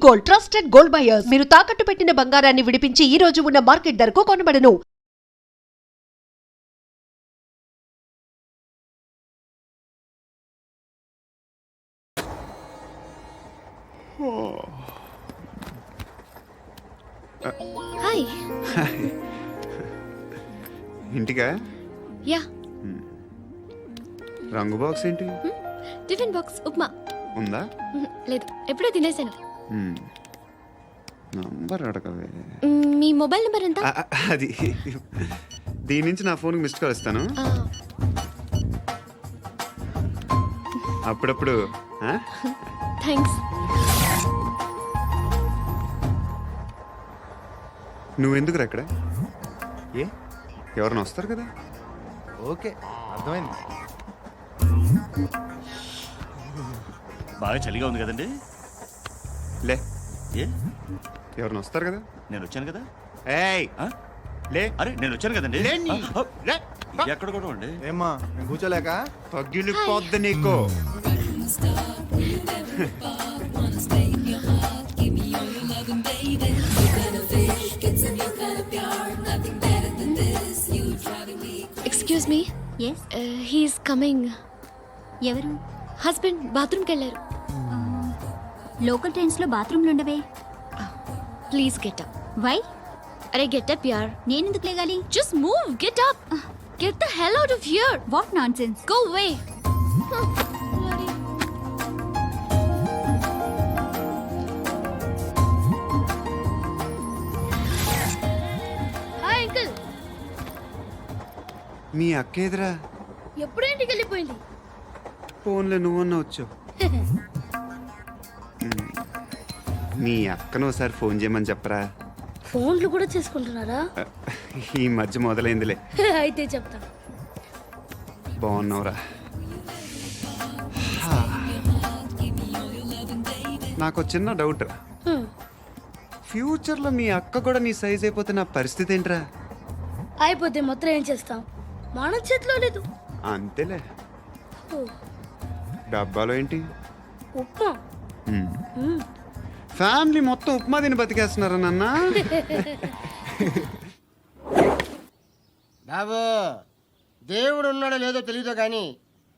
Gold, trusted gold buyers. మీరు తాకట్టు పెట్టిన బంగారాన్ని విడిపించి ఈ రోజు ఉన్న మార్కెట్ ధరకు కొనబడను. హాయ్. ఇంటికా? యా. రంగు బాక్స్ ఏంటి? Tiffin box upma. ఉందా? లేదు, ఎప్పుడో తినేసాను. నంబర్ అడగవే. మీ మొబైల్ నెంబర్ ఎంత? అది దీని నుంచి నా ఫోన్కి మిస్డ్ కాల్ ఇస్తాను. అప్పుడప్పుడు. థ్యాంక్స్. నువ్వెందుకు అక్కడ? ఏ ఎవరైనా వస్తారు కదా? ఓకే, అర్థమైంది. బాగా చలిగా ఉంది కదండి. లే, ఏ ఎవరైనా వస్తారు కదా? నేను వచ్చాను కదా. ఏయ్ లే. అరే నేను వచ్చాను కదండి. లే. ఎక్కడ కూడా అండి. ఏమ్మా నేను కూర్చోలేక? పగిలిపోద్ది నీకు. Excuse me. Yes, he's coming. ఎవరు? హస్బెండ్ బాత్రూమ్కి వెళ్ళారు. లోకల్ ట్రైన్స్ లో బాత్రూమ్లు ఉండవే. Please get up. వై? అరే గెట్ అప్ యార్. నేనెందుకు లేగాలి? Just move, get up. Get the hell out of here. What nonsense. Go away. Hi uncle. మీ అక్క ఎదురా? ఎప్పుడు ఇంటికి వెళ్ళిపోయింది? ఫోన్లో నువ్వన్నా వచ్చావు. మీ అక్కను ఒకసారి ఫోన్ చేయమని చెప్పరా. ఫోన్లు కూడా చేసుకుంటున్నారా? ఈ మధ్య మొదలైందిలే. అయితే చెప్తా. బాగున్నావురా? నాకు చిన్న డౌట్ రా. ఫ్యూచర్లో మీ అక్క కూడా నీ సైజ్ అయిపోతే నా పరిస్థితి ఏంట్రా? అయిపోతే మొత్తం ఏం చేస్తాం? మన చేతిలో లేదు. అంతేలే. ఓ, డబ్బాలో ఏంటి? ఉప్మా. ఫ్యామిలీ మొత్తం ఉప్మా తిని బతికేస్తున్నారా నాన్న? బాబు, దేవుడు ఉన్నాడో లేదో తెలియదు కానీ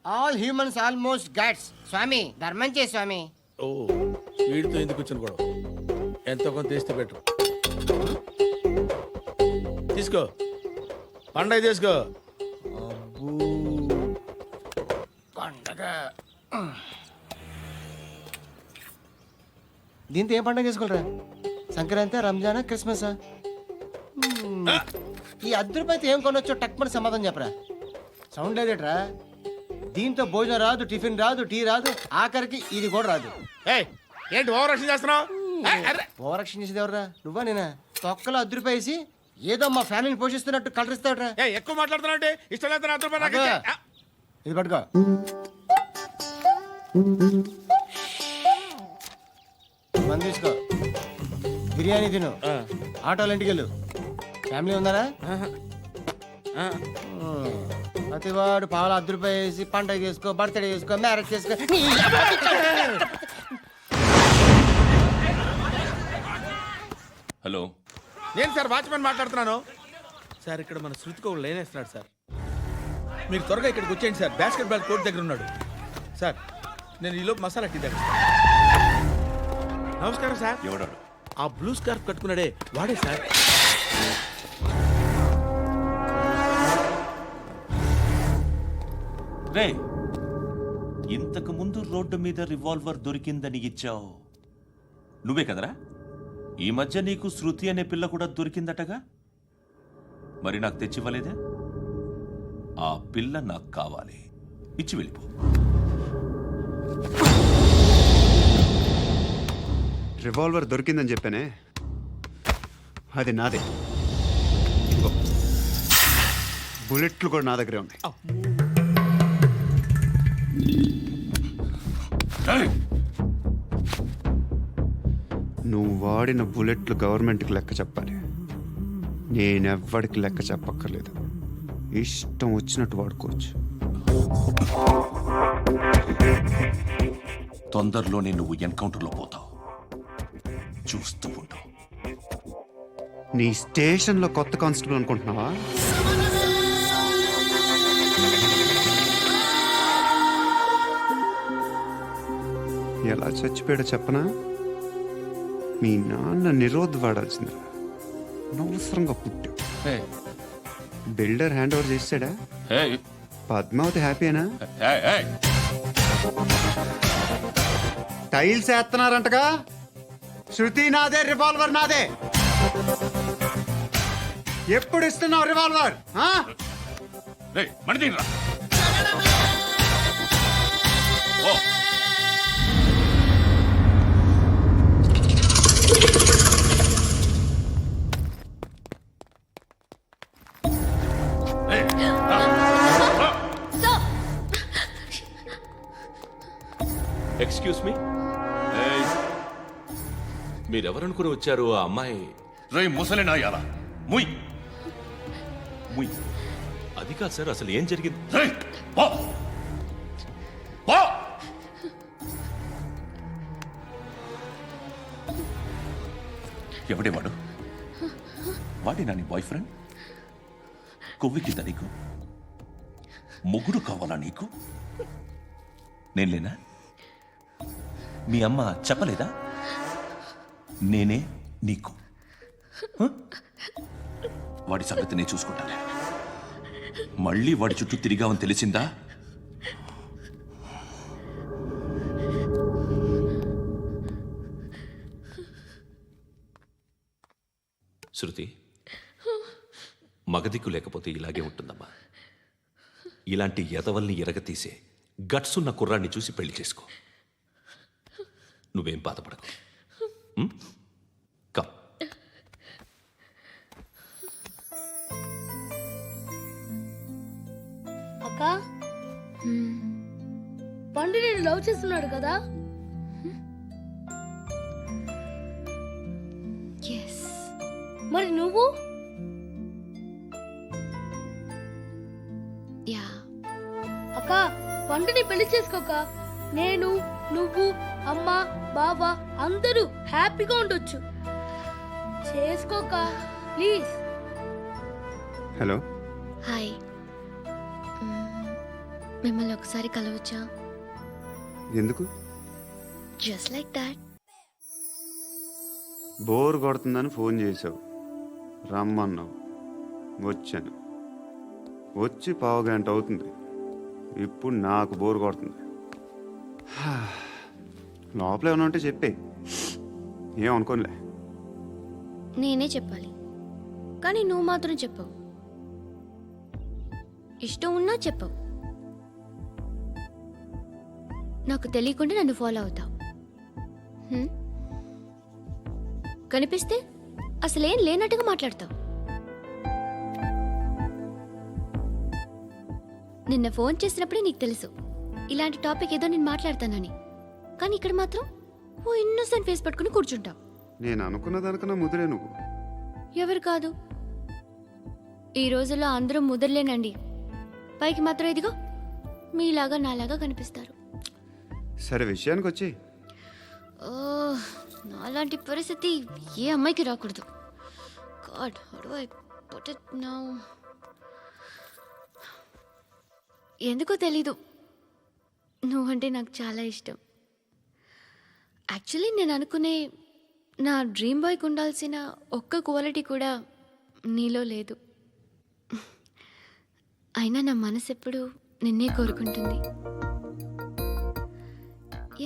ఆల్ హ్యూమన్స్ ఆల్మోస్ట్ గాడ్స్. స్వామి ధర్మం చే స్వామి. ఓ, వీడితో ఎందుకు కూర్చొని గొడవ? ఎంతో కొంత తీస్తే పెట్టు. తీసుకో, పండగ తీసుకో. పండగ దీంతో ఏం పండగ చేసుకోలేరా? సంక్రాంతి, రంజానా, క్రిస్మసా? ఈ ₹10 ఏం కొనొచ్చో టక్మని సమాధానం చెప్పరా. సౌండ్ లేదేట్రా? దీంతో భోజనం రాదు, టిఫిన్ రాదు, టీ రాదు, ఆఖరికి ఇది కూడా రాదు. ఏంటి ఓవర్ యాక్షన్ చేస్తున్నావు? ఓవరాక్షన్ చేసేది ఎవరా? నువ్వా నేనా? తొక్కలో ₹10 వేసి ఏదో మా ఫ్యామిలీని పోషిస్తున్నట్టు కలరిస్తాడ్రా. ఎక్కువ మాట్లాడుతున్నావు. ఇష్టం లేదు. ఇది పట్టుకో. మంది తీసుకో, బిర్యానీ తిను, ఆటోలు ఇంటికి వెళ్ళు. ఫ్యామిలీ ఉన్నారా? ప్రతివాడు పావులు ₹10 వేసి పండగ చేసుకో, బర్త్డే చేసుకో, మ్యారేజ్ చేసుకో. హలో, నేను సార్ వాచ్మెన్ మాట్లాడుతున్నాను. సార్ ఇక్కడ మన శృతికి ఒక లైన్ వేస్తున్నాడు సార్. మీరు త్వరగా ఇక్కడికి వచ్చేయండి సార్. బాస్కెట్ బాల్ కోర్ట్ దగ్గర ఉన్నాడు సార్. నేను ఈలోపు మసాలా టీ దగ్గర. నమస్కారం సార్. ఎవడాడు? ఆ బ్లూ స్కార్ఫ్ కట్టుకున్నాడే వాడే సార్. రే, ఇంతకు ముందు రోడ్డు మీద రివాల్వర్ దొరికిందని ఇచ్చావు నువ్వే కదరా? ఈ మధ్య నీకు శృతి అనే పిల్ల కూడా దొరికిందటగా? మరి నాకు తెచ్చివ్వలేదే? ఆ పిల్ల నాకు కావాలి, ఇచ్చి వెళ్ళిపో. రివాల్వర్ దొరికిందని చెప్పానే, అది నాదే. బుల్లెట్లు కూడా నా దగ్గరే ఉన్నాయి. నువ్వు వాడిన బుల్లెట్లు గవర్నమెంట్కి లెక్క చెప్పాలి. నేనెవ్వడికి లెక్క చెప్పక్కర్లేదు. ఇష్టం వచ్చినట్టు వాడుకోవచ్చు. తొందరలోనే నువ్వు ఎన్కౌంటర్లో పోతావు. చూస్తూ ఉండు. నీ స్టేషన్లో కొత్త కానిస్టేబుల్ అనుకుంటున్నావా? ఎలా చచ్చిపోయాడో చెప్పనా? మీ నాన్న నిరోధ్ వాడాల్సింది, అనవసరంగా పుట్టావు. ఏయ్, బిల్డర్ హ్యాండ్ ఓవర్ చేసాడా? ఏయ్, పద్మావతి హ్యాపీనా? ఏయ్, ఏయ్. టైల్స్ వేస్తున్నారంటగా. శృతి నాదే, రివాల్వర్ నాదే. ఎప్పుడు ఇస్తున్నావు రివాల్వర్? రేయ్, మణిదీన్రా. ఓ, ఏయ్, రా, రా. ఎక్స్క్యూజ్ మీ, మీరెవరనుకుని వచ్చారు? ఆ అమ్మాయి రేయ్ ముసలి నాయాల, ముయ్ ముయ్. అది కాదు సార్, అసలు ఏం జరిగింది? రేయ్, పో. పో. ఎవడే వాడు? వాడేనా నీ బాయ్ ఫ్రెండ్? కొవ్వికిద్దా నీకు? మొగుడు కావాలా నీకు? నేను లేనా? మీ అమ్మ చెప్పలేదా నేనే నీకు? హ? వాడి సంగతి నేను చూసుకుంటానే. మళ్ళీ వాడి చుట్టూ తిరిగావని తెలిసిందా? శృతి, మగదిక్కు లేకపోతే ఇలాగే ఉంటుందమ్మా. ఇలాంటి ఎదవల్ని ఎరగతీసే గట్స్ ఉన్న కుర్రాన్ని చూసి పెళ్లి చేసుకో. నువ్వేం బాధపడకు. కమ్. అక్క పండు నేను లవ్ చేస్తున్నాడు కదా. ఎస్. మరి నువ్వు? యా. అక్క పండుని పెళ్లి చేసుకోక నేను, నువ్వు, అమ్మ, బావ అందరూ హ్యాపీగా ఉండొచ్చు. చేసుకోక ప్లీజ్. Hello, hi. మిమ్మల్ని ఒకసారి కలవచ్చా? ఎందుకు? Just like that. బోర్ కొడుతుందని ఫోన్ చేసావు, రమ్మన్నావు, వచ్చాను. వచ్చి పావు గంట అవుతుంది. ఇప్పుడు నాకు బోర్ కొడుతుంది. లోపల ఏమైనా ఉంటే చెప్పే, ఏమనుకోనిలే. నేనే చెప్పాలి, కానీ నువ్వు మాత్రం చెప్పవు. ఇష్టం ఉన్నా చెప్పవు. నాకు తెలియకుండా నన్ను ఫాలో అవుతావు. కనిపిస్తే అసలేం లేనట్టుగా మాట్లాడతావు. నిన్న ఫోన్ చేసినప్పుడే నీకు తెలుసు ఇలాంటి టాపిక్ ఏదో నేను మాట్లాడతానని. కానీ ఇక్కడ మాత్రం ఓ ఇన్నోసెంట్ ఫేస్ పట్టుకుని కూర్చుంటావు. నేను అనుకున్న దానికన్నా ముదిరే నువ్వు. ఎవరు కాదు, ఈ రోజుల్లో అందరూ ముదరలేనండి. పైకి మాత్రం ఇదిగో మీలాగా నాలాగా కనిపిస్తారు. సరే విషయానికి వచ్చి, నాలాంటి పరిస్థితి ఏ అమ్మాయికి రాకూడదు. God, how do I put it now? ఎందుకో తెలీదు, నువ్వంటే నాకు చాలా ఇష్టం. యాక్చువల్లీ నేను అనుకునే నా డ్రీమ్ బాయ్కి ఉండాల్సిన ఒక్క క్వాలిటీ కూడా నీలో లేదు. అయినా నా మనసు ఎప్పుడు నిన్నే కోరుకుంటుంది.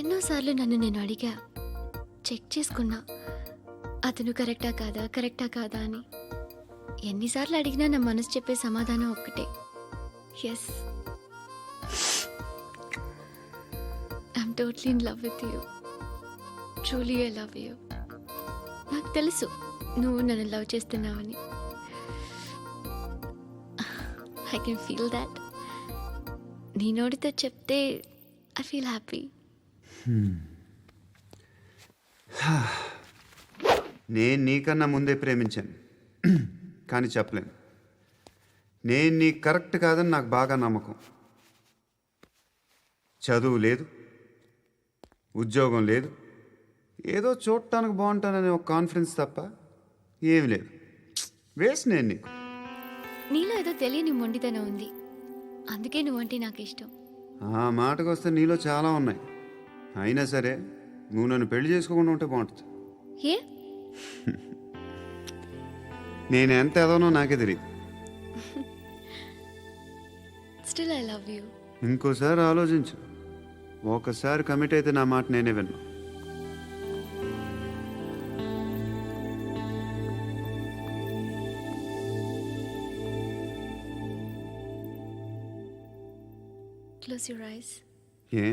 ఎన్నోసార్లు నన్ను నేను అడిగా, చెక్ చేసుకున్నా అతను కరెక్టా కాదా అని. ఎన్నిసార్లు అడిగినా నా మనసు చెప్పే సమాధానం ఒక్కటే, yes, I'm totally in love with you. Truly I love you. నాకు తెలుసు నువ్వు నన్ను లవ్ చేస్తున్నావని. I can feel that. నీ నోటితో చెప్తే ఐ ఫీల్ హ్యాపీ. నేను నీకన్నా ముందే ప్రేమించాను, కానీ చెప్పలేను. నేను నీకు కరెక్ట్ కాదని నాకు బాగా నమ్మకం. చదువు లేదు, ఉద్యోగం లేదు, ఏదో చూడటానికి బాగుంటాననే ఒక కాన్ఫిడెన్స్ తప్ప ఏమి లేదు. వేస్ట్ నేను నీకు. నీలో ఏదో తెలియని మొండితనం ఉంది, అందుకే నువ్వంటే నాకు ఇష్టం. ఆ మాటకు వస్తే నీలో చాలా ఉన్నాయి. అయినా సరే నువ్వు నన్ను పెళ్లి చేసుకోకుండా ఉంటే బాగుంటుంది. ఏ? నేను ఎంత ఎదవనో నాకే తెలియదు. Still I love you. ఇంకోసారి ఆలోచించు. ఒకసారి కమిట్ అయితే నా మాట నేనే విన్నా. Close your eyes. A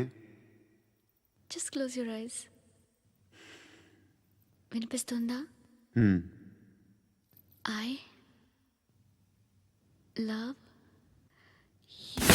just close your eyes. వినిపిస్తుందా? హ్మ్. I love you.